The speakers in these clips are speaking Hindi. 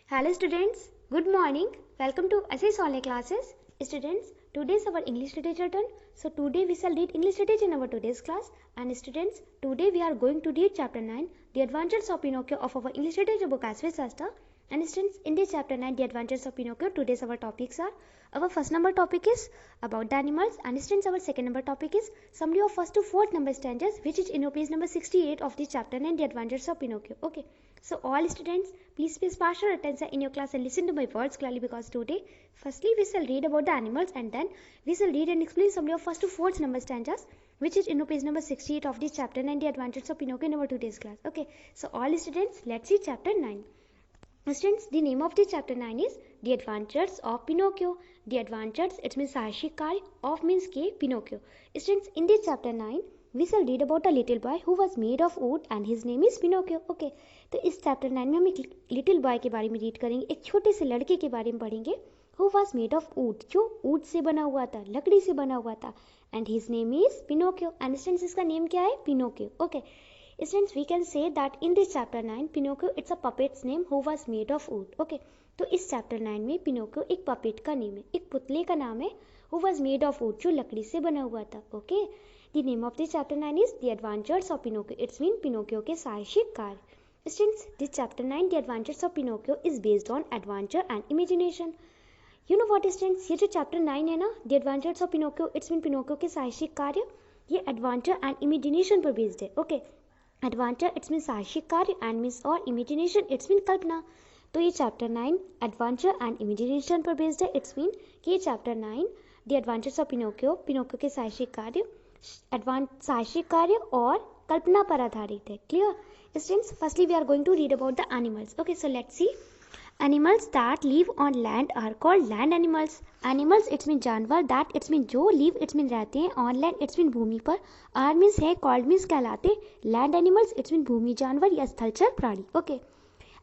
Hello students, good morning. Welcome to SS Online classes. Students, today is our English literature turn. So today we shall read English literature in our today's class. And students, today we are going to read chapter 9, The Adventures of Pinocchio of our English literature book as Shasta. And students, in this chapter 9, The Adventures of Pinocchio, today's our topics are, our first number topic is about the animals. And students, our second number topic is summary of first to fourth number stanzas, which is in your page number 68 of this chapter 9, The Adventures of Pinocchio. Okay. So all students, please pay partial attention in your class and listen to my words clearly, because today, firstly, we shall read about the animals and then we shall read and explain summary of first to fourth number stanzas, which is in page number 68 of this chapter 9, The Adventures of Pinocchio, in our today's class. Okay, so all students, let's see chapter 9. Students, the name of this chapter 9 is The Adventures of Pinocchio. The Adventures, it means साहसिक कार्य, of means के Pinocchio. Students, in this chapter 9, we shall read about a little boy who was made of wood and his name is Pinocchio. Okay, तो इस चैप्टर 9 में हम एक लिटिल बॉय के बारे में रीड करेंगे, एक छोटे से लड़के के बारे में पढ़ेंगे who was made of wood, जो वुड से बना हुआ था, लकड़ी से बना हुआ था, and his name is Pinocchio. And students, इसका नेम क्या है? Pinocchio. Okay, students, we can say that in this chapter 9, Pinocchio, it's a puppet's name who was made of wood. Okay, तो इस चैप्टर 9 में Pinocchio एक पपेट का नेम है, एक पुतले का नाम है who was made of wood, जो लकड़ी से बना हुआ था. Okay, the name of this chapter 9 is The Adventures of Pinocchio. It's mean Pinocchio के साहसिक कार्य. Students, this chapter 9, The Adventures of Pinocchio, is based on adventure and imagination. You know what, students? ये जो chapter 9 है ना, The Adventures of Pinocchio, it's mean Pinocchio के साहसिक कार्य, ये adventure and imagination पर based है. Okay, adventure it's mean साहसिक कार्य and means और imagination it's mean कल्पना. तो ये chapter 9 adventure and imagination पर based है. It's mean कि ये chapter 9 The Adventures of Pinocchio, Pinocchio के साहसिक कार्य, साहसिक कार्य और कल्पना पर आधारित है. Clear? Students, firstly we are going to read about the animals. Okay, so let's see. Animals that live on land are called land animals. Animals it's mean जानवर, that it's mean जो, live it's mean रहते हैं, on land it's mean भूमि पर, are means है, called means कहलाते, land animals it's mean भूमि जानवर या स्थलचर प्राणी. Okay,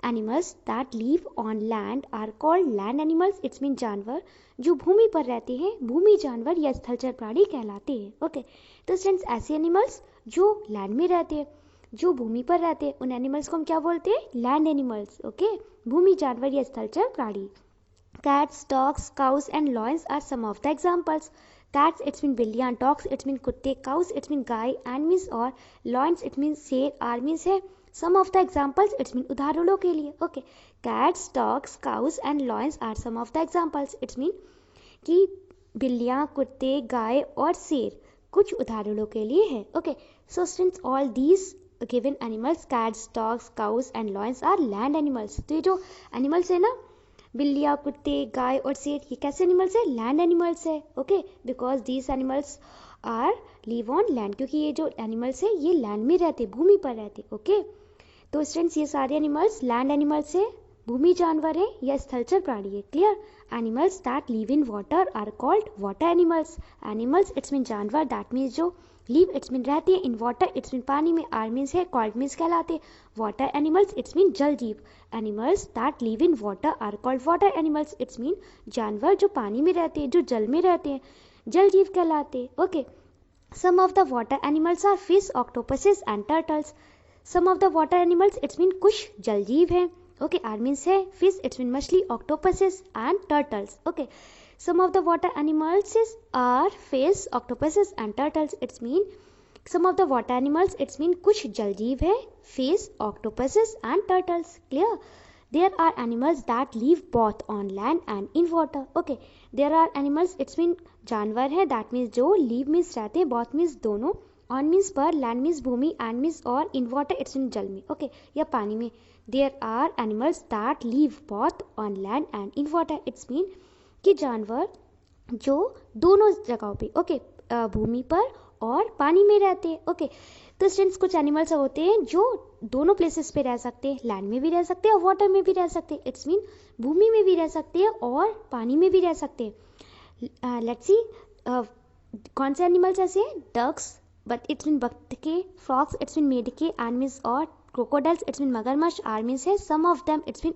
animals that live on land are called land animals. It's mean जानवर जो भूमि पर रहते हैं, भूमि जानवर या स्थलचर प्राणी कहलाते हैं. Okay, तो स्टूडेंट्स, ऐसे एनिमल्स जो लैंड में रहते हैं, जो भूमि पर रहते हैं, उन एनिमल्स को हम क्या बोलते हैं? Land animals. ओके, भूमि जानवर या स्थलचर प्राणी. Cats, dogs, cows and lions are some of the examples. Cats it's mean बिल्लियां, डॉग्स इट्स मीन कुत्ते, काउस इट्स मीन गाय एंड मीन्स और, लॉयंस इट मीन शेर, आर मीन्स है, some of the examples it's mean उदाहरणों के लिए. Okay, cats, dogs, cows and lions are some of the examples. It's mean कि बिल्लियां, कुत्ते, गाय और शेर कुछ उदाहरणों के लिए है. Okay, so students, all these given animals, cats, dogs, cows and lions are land animals. तो ये जो animals है ना, बिल्लियाँ, कुत्ते, गाय और शेर, ये कैसे animals है? land animals है. Okay, because these animals are live on land, क्योंकि ये जो animals है ये land में रहते, भूमि पर रहते. Okay, तो students, ये सारे animals land animals है, भूमि जानवर है या स्थलचर प्राणी है. Clear? Animals that live in water are called water animals. Animals it's mean जानवर, दैट मीन्स जो, लिव इट्स मीन रहते हैं, इन वाटर इट्स मीन पानी में, आर मीन्स है, कॉल्ड मीन्स कहलाते, वाटर एनिमल्स इट्स मीन जल जीव. Animals that live in water are called water animals. It's mean जानवर जो पानी में रहते हैं, जो जल में रहते हैं, जल जीव कहलाते. Okay, some of the water animals are fish, octopuses and turtles. Some of the water animals it's mean कुछ जल जीव हैं. Okay, R means है, fish it's mean मछली, octopuses and turtles. Okay, some of the water animals are fish, octopuses and turtles. It's mean some of the water animals it's mean कुछ जल जीव है, fish, octopuses and turtles. Clear? There are animals that live both on land and in water. Okay, there are animals it's mean जानवर है, that means जो, live means रहते हैं, both means दोनों, on means पर, land means Bhumi, and means और, in water it's mean जल में. Okay, या पानी में. There are animals that live both on land and in water. It's mean कि जानवर जो दोनों जगहों पे, ओके, भूमि पर और पानी में रहते हैं. ओके, तो स्टूडेंट्स, कुछ एनिमल्स होते हैं जो दोनों प्लेसेस पे रह सकते हैं, लैंड में भी रह सकते हैं और वाटर में भी रह सकते हैं. इट्स मीन भूमि में भी रह सकते हैं और पानी में भी रह सकते हैं. लेट्स सी कौन से एनिमल्स ऐसे हैं? डक्स, बट इट्स मीन बत्तखे, फ्रॉक्स इट्स मीन मेढके, एंड मीन्स और, crocodiles it's mean मगरमच्छ, आर मीन्स है, some of them it's mean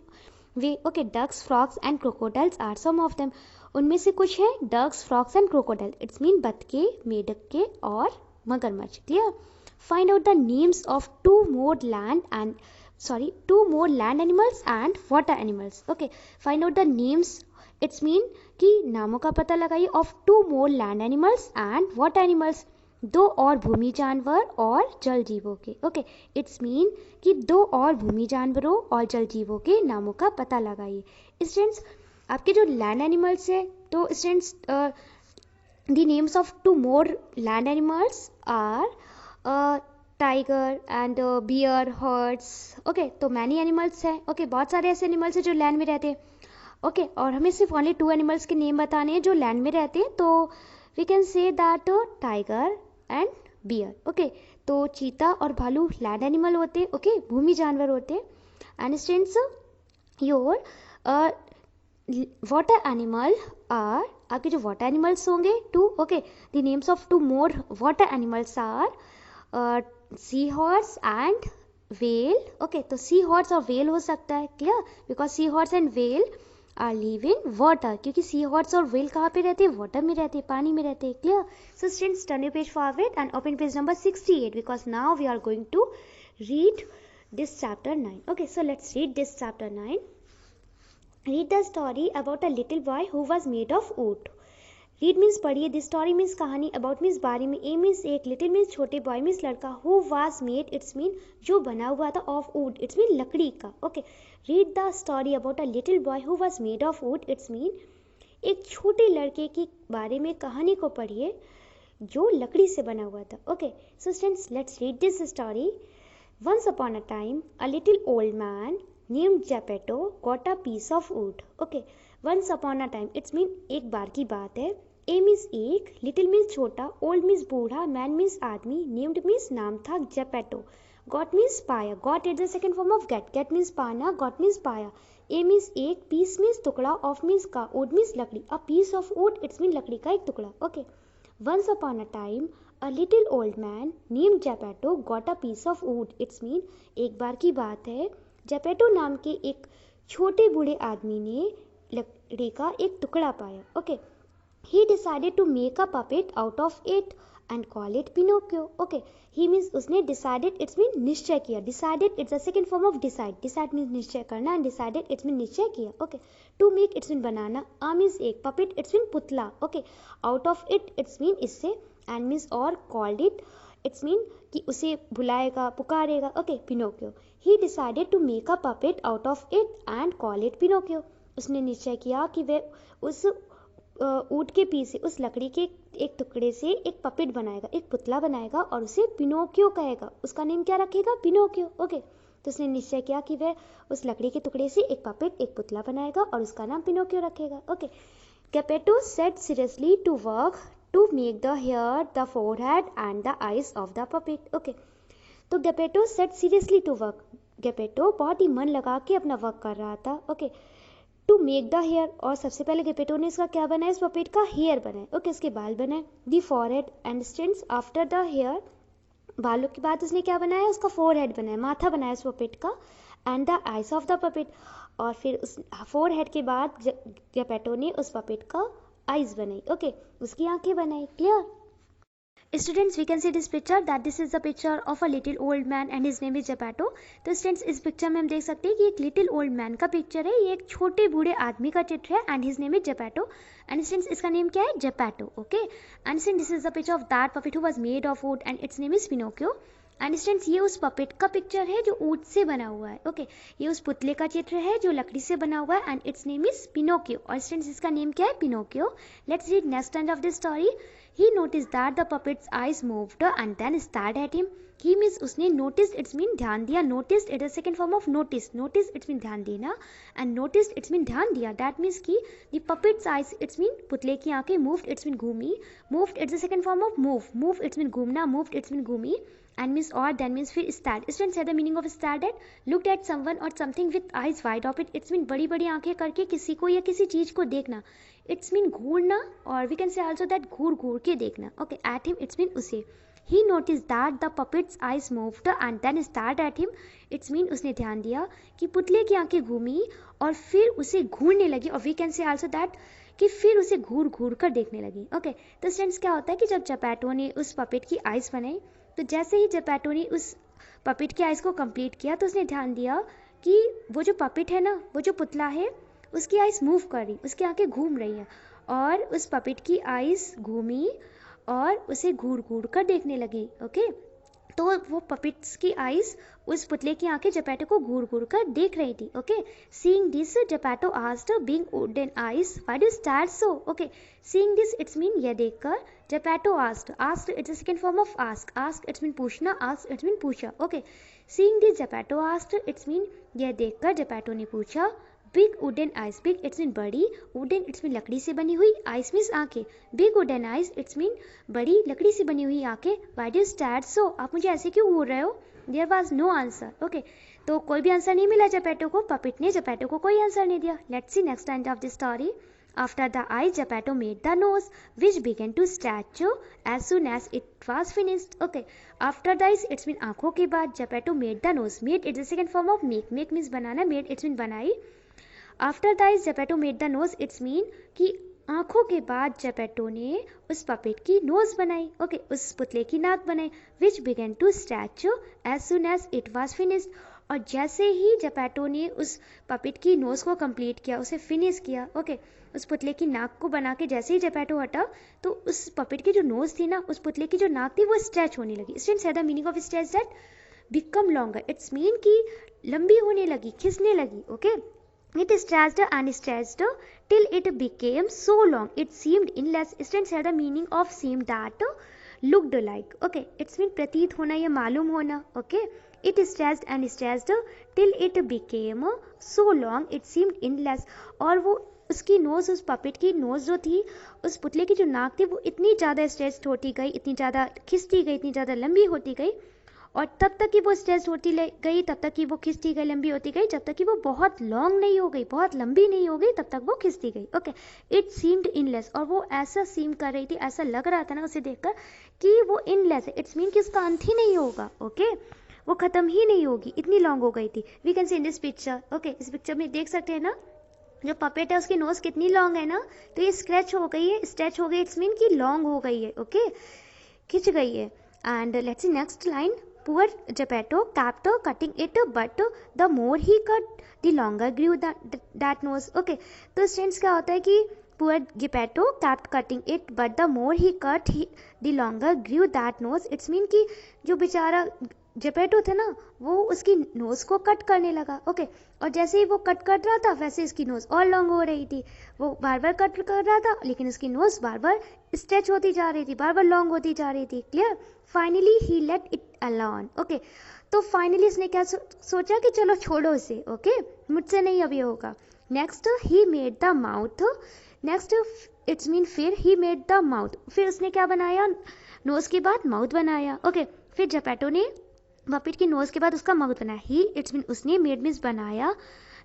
वे. Okay, ducks, frogs and crocodiles are some of them. उनमें से कुछ है ducks, frogs and crocodile. it's mean बतखे, मेढके और मगरमच्छ. Clear? Find out the names of two more land and two more land animals and water animals. Okay, find out the names. It's mean कि नामों का पता लगाइए of two more land animals and water animals. दो और भूमि जानवर और जल जीवों के. ओके, इट्स मीन कि दो और भूमि जानवरों और जल जीवों के नामों का पता लगाइए. स्टूडेंट्स, आपके जो लैंड एनिमल्स है, तो students the names of two more land animals are tiger and bear, hurts. Okay, तो मैनी एनिमल्स हैं. ओके, बहुत सारे ऐसे एनिमल्स हैं जो लैंड में रहते हैं. ओके, और हमें सिर्फ ओनली टू एनिमल्स के नेम बताने हैं जो लैंड में रहते हैं. तो we can say that tiger and bear. Okay, तो चीता और भालू लैंड एनिमल होते हैं. ओके, भूमि जानवर होते हैं. And students, your water animal are, आपके जो वाटर एनिमल्स होंगे too. Okay, the names of two more water animals are sea horse and whale. Okay, तो सी हॉर्स और वेल हो सकता है. Clear? Because sea horse and whale are live in water, क्योंकि सी हॉर्स और वेल कहाँ पे रहते हैं? वाटर में रहते हैं, पानी में रहते हैं. Clear? So students, turn your page forward and open page number 68 because now we are going to read this chapter 9. Okay, so let's read this chapter 9. Read the story about a little boy who was made of wood. Read means पढ़िए, this story means कहानी, about means बारे में, a means एक, little means छोटे, boy means लड़का, who was made it's mean जो बना हुआ था, of wood it's mean लकड़ी का. Okay, read the story about a little boy who was made of wood it's mean एक छोटे लड़के के बारे में कहानी को पढ़िए जो लकड़ी से बना हुआ था. Okay, so students, let's read this story. Once upon a time, a little old man named Geppetto got a piece of wood. Okay, once upon a time, it's mean एक बार की बात है. A means एक, little means छोटा, old means बूढ़ा, man means आदमी, named means नाम था, Geppetto. Got means पाया, got is the second form of get. Get means पाना, got means पाया. A means एक, piece means टुकड़ा, of means का, wood means लकड़ी. A piece of wood, it's mean लकड़ी का एक टुकड़ा. Okay. Once upon a time, a little old man named Geppetto got a piece of wood. It's mean एक बार की बात है, जेपेटो नाम के एक छोटे बूढ़े आदमी ने लकड़ी का एक टुकड़ा पाया. Okay, he decided to make a puppet out of it and call it Pinocchio. Okay, he means उसने decided it's mean निश्चय किया. Decided it's the second form of decide. Decide means निश्चय करना and decided it's mean निश्चय किया. Okay, to make it's mean banana. A means एक, puppet it's mean पुतला. Okay, out of it it's mean इससे, and means और, called it it's mean कि उसे बुलाएगा, पुकारेगा. Okay, Pinocchio. He decided to make a puppet out of it and call it Pinocchio. उसने निश्चय किया कि वह उस ऊँट के पीछे, उस लकड़ी के एक टुकड़े से एक पपेट बनाएगा, एक पुतला बनाएगा और उसे पिनोकियो कहेगा. उसका नेम क्या रखेगा? पिनोकियो. ओके, तो उसने निश्चय किया कि वह उस लकड़ी के टुकड़े से एक पपेट, एक पुतला बनाएगा और उसका नाम पिनोकियो रखेगा. Okay, Geppetto set seriously to work to make the hair, the forehead and the eyes of the puppet. Okay, तो Geppetto set seriously to work. Geppetto बहुत ही मन लगा के अपना वर्क कर रहा था. Okay, to make the hair, और सबसे पहले गेपेटो ने इसका क्या बनाया? इस पपेट का हेयर बनाया. ओके, इसके बाल बनाए. The forehead and stands after the hair, बालों के बाद उसने क्या बनाया? उसका फोरहेड बनाया, माथा बनाया उस पपेट का. And the eyes of the puppet, और फिर उस फोरहेड के बाद गेपेटो ने उस पपेट का आइज बनाई. ओके, उसकी आंखें बनाई. Clear? Students, we can see this picture that this is the picture of a little old man and his name is Geppetto. तो students, इस पिक्चर में हम देख सकते हैं कि एक little old man का पिक्चर है, ये एक छोटे बूढ़े आदमी का चित्र है and his name is Geppetto. And students, इसका नेम क्या है? Geppetto. Okay, and students, this is the picture of that puppet who was made of wood and its name is Pinocchio. And students, ये उस पपेट का पिक्चर है जो ऊँट से बना हुआ है. ओके, ये उस पुतले का चित्र है जो लकड़ी से बना हुआ है and it's name is Pinocchio. और स्टूडेंट्स, इसका नेम क्या है? Pinocchio. Let's read next end of this story. He noticed that the puppet's eyes moved and then stared at him. He means उसने noticed it's mean ध्यान दिया. Noticed it is second form of notice. Notice it's mean ध्यान देना and noticed it's mean ध्यान दिया. That means कि the puppet's eyes it's mean पुतले की आंखें moved it's mean घूमी. Moved it's the second form of move. Move it's mean घूमना. Moved it's mean घूमी. And means or then means फिर stared. Students, say the meaning of stared at. Looked at someone or something with eyes wide open. It's mean बड़ी बड़ी आंखें करके किसी को या किसी चीज को देखना. It's mean घूरना, और we can say also that घूर घूर के देखना. Okay, at him it's mean उसे. He noticed that the puppet's eyes moved and then stared at him. It's mean उसने ध्यान दिया कि पुतले की आंखें घूमी और फिर उसे घूरने लगी. और we can say also that कि फिर उसे घूर घूर कर देखने लगी. ओके, तो स्टूडेंट्स, क्या होता है कि जब जेपेटो ने उस पपेट की आइज बनाई, तो जैसे ही जेपेटो ने उस पपिट की आइज़ को कंप्लीट किया तो उसने ध्यान दिया कि वो जो पपिट है ना, वो जो पुतला है, उसकी आइज़ मूव कर रही, उसकी आंखें घूम रही हैं, और उस पपिट की आइज़ घूमी और उसे घूर घूर कर देखने लगी। ओके, तो वो पपिट्स की आइज़ उस पुतले की आंखें जेपेटो को घूर घूर कर देख रही थी। Okay, seeing this Geppetto asked being wooden eyes why do star so. Okay, seeing this it's mean यह देखकर Geppetto asked it's a second form of ask it's mean पूछना, आस्क इट्स मीन पूछा। Okay, seeing this Geppetto asked it's mean यह देखकर जेपेटो ने पूछा, big wooden eyes, big it's mean बड़ी, वुडन इट्स मीन लकड़ी से बनी हुई, आइज मीन्स आंखें, big wooden eyes it's mean बड़ी लकड़ी से बनी हुई आंखें, व्हाई डू स्टार सो, आप मुझे ऐसे क्यों घूर रहे हो। There was no answer. Okay, तो कोई भी आंसर नहीं मिला जेपेटो को, पपिट ने जेपेटो को कोई आंसर नहीं दिया। Let's see next end of the story. After the eyes, Geppetto made the nose, which began to stretch as soon as it was finished. Okay, after the eyes, it's mean आँखों के बाद Geppetto made the nose. Made it's the second form of make. Make means banana, made it's mean बनाई. After the eyes, Geppetto made the nose. It's mean कि आँखों के बाद जेपेटो ने उस पपेट की नोज बनाई। ओके, उस पुतले की नाक बनाई। Which began to stretch as soon as it was finished, और जैसे ही जेपेटो ने उस पपेट की नोज को कंप्लीट किया, उसे फिनिश किया, ओके, उस पुतले की नाक को बना के जैसे ही जेपेटो हटा तो उस पपेट की जो नोज थी ना, उस पुतले की जो नाक थी वो स्ट्रेच होने लगी। Students, the meaning of stretch that become longer, it's mean कि लंबी होने लगी, खिंचने लगी। Okay, it stretched and stretched till it became so long it seemed endless. Students, had the meaning of seemed that looked like. Okay, it's mean प्रतीत होना या मालूम होना. Okay, it stretched and stretched till it became so long it seemed endless. और वो उसकी नोज, उस पपेट की नोज जो थी, उस पुतले की जो नाक थी, वो इतनी ज़्यादा स्ट्रेच होती गई, इतनी ज़्यादा खिंचती गई, इतनी ज़्यादा लंबी होती गई, और तब तक कि वो स्ट्रेच होती गई, तब तक कि वो खिंचती गई, लंबी होती गई, जब तक कि वो बहुत लॉन्ग नहीं हो गई, बहुत लंबी नहीं हो गई, तब तक वो खिंचती गई। ओके, इट सीम्ड इनलेस, और वो ऐसा सीम कर रही थी, ऐसा लग रहा था ना उसे देखकर कि वो इनलेस है। इट्स मीन कि इसका अंत ही नहीं होगा। ओके, वो खत्म ही नहीं होगी, इतनी लॉन्ग हो गई थी। We can see in this picture. Okay, इस पिक्चर में देख सकते हैं ना, जो पपेट है उसकी नोज कितनी लॉन्ग है ना, तो ये स्क्रैच हो गई है, स्ट्रेच हो गई, इट्स मीन कि लॉन्ग हो गई है। ओके, खिंच गई है। And let's see next line. Poor Geppetto kept cutting it, but the more he cut, the longer grew that nose. Okay, तो स्टूडेंट्स क्या होता है कि poor Geppetto kept cutting it, but the more he cut, the longer grew that nose. It's mean कि जो बेचारा जेपेटो था ना, वो उसकी नोज को कट करने लगा। ओके, और जैसे ही वो कट कर रहा था, वैसे इसकी नोज और लॉन्ग हो रही थी। वो बार बार कट कर रहा था, लेकिन उसकी नोज बार बार स्ट्रेच होती जा रही थी, बार बार लॉन्ग होती जा रही थी। Clear? Finally he let it alone. Okay, तो फाइनली इसने क्या सोचा कि चलो छोड़ो इसे। ओके, मुझसे नहीं अभी होगा। Next he made the mouth. Next it's mean फिर ही मेड द माउथ, फिर उसने क्या बनाया, नोज के बाद माउथ बनाया। ओके, फिर जेपेटो ने पपेट की नोज के बाद उसका माउथ बनाया। ही इट्स मीन उसने, मेड मीन्स बनाया,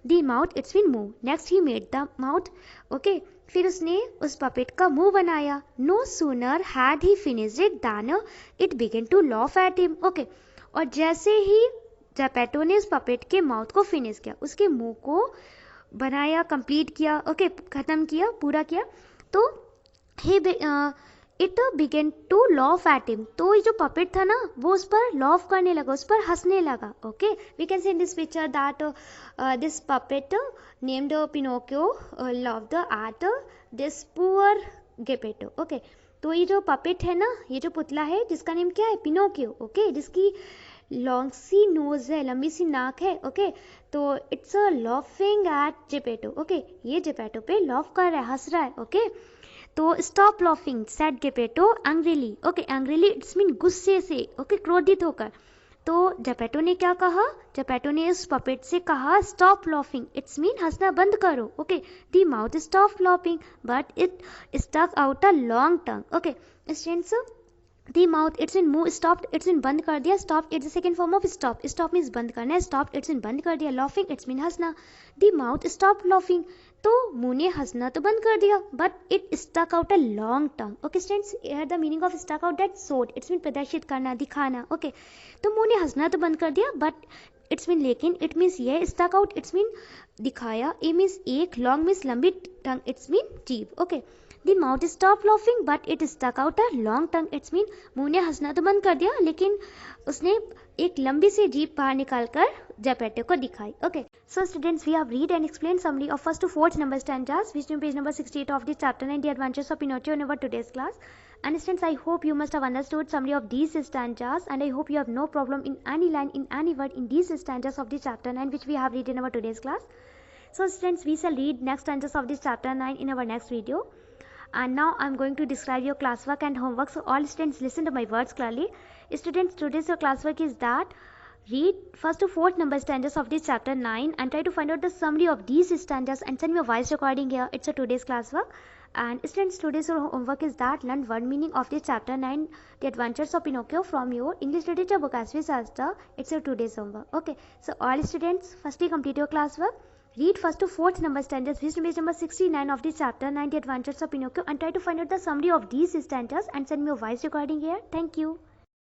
दी माउथ इट्स मीन मुंह। Next he made the mouth. Okay, फिर उसने उस पपेट का मुंह बनाया। No sooner had he finished it than it began to laugh at him. Okay, और जैसे ही जेपेटो ने उस पपेट के माउथ को फिनिश किया, उसके मुंह को बनाया, कंप्लीट किया, ओके, खत्म किया, पूरा किया, तो he it began to laugh at him, तो ये जो पपेट था ना, वो उस पर लॉफ करने लगा, उस पर हंसने लगा। Okay, we can see in this picture that this puppet named Pinocchio laughed at this poor Geppetto. Okay, तो ये जो पपेट है ना, ये जो पुतला है, जिसका नेम क्या है, पिनोकियो। ओके, जिसकी लॉन्ग सी नोज है, लंबी सी नाक है। ओके, तो it's a laughing at Geppetto. Okay, ये जेपेटो पे लॉफ कर रहा है, हंस रहा है। ओके, तो stop laughing said Geppetto angrily. Okay, angrily it's mean गुस्से से, ओके, क्रोधित होकर। तो जेपेटो ने क्या कहा, जेपेटो ने उस पपेट से कहा स्टॉप लॉफिंग, इट्स मीन हंसना बंद करो। Okay, the mouth stop laughing but it stuck out a long tongue. Okay, students, the mouth it's in मुंह, स्टॉप इट्स इन बंद कर दिया, stop it's the second form of stop, stop means बंद करना है, स्टॉप इट्स इन बंद कर दिया, लॉफिंग इट्स मीन हंसना, दी माउथ स्टॉप लॉफिंग, तो मुंह ने हंसना तो बंद कर दिया, but it stuck out a long tongue. Okay students, here the meaning of stuck out that showed, it's mean प्रदर्शित करना, दिखाना। ओके, तो मुंह ने हंसना तो बंद कर दिया, बट इट्स मीन लेकिन, इट मीन्स ये, स्टक आउट इट्स मीन दिखाया, ए मीन्स एक, लॉन्ग मीन्स लंबी, टंग इट्स मीन जीभ। Okay, The mouth stopped laughing but it stuck out a long tongue. It's mean मुंह ने हंसना तो बंद कर दिया, लेकिन उसने एक लंबी सी जीप बाहर निकालकर जेपेटो को दिखाई. Okay, so students, we have read and explained summary of first to fourth number stanzas, which is page number 68 of the chapter 9, The Adventures of Pinocchio, in our today's class. And students, I hope you must have understood summary of these stanzas, and I hope you have no problem in any line, in any word in these stanzas of the chapter 9, which we have read in our today's class. So students, we shall read next stanzas of this chapter 9 in our next video. And now I'm going to describe your classwork and homework, so all students listen to my words clearly. Students, today's your classwork is that read first to fourth number stanzas of this chapter 9 and try to find out the summary of these stanzas and send me a voice recording here. It's a today's classwork. And students, today's your homework is that learn word meaning of this chapter 9, The Adventures of Pinocchio, from your English Literature book as we Shastra. It's your today's homework. Okay, so all students, firstly complete your classwork. Read first to fourth number stanzas, which is page number 69 of the chapter 9, The Adventures of Pinocchio, and try to find out the summary of these stanzas and send me a voice recording here. Thank you.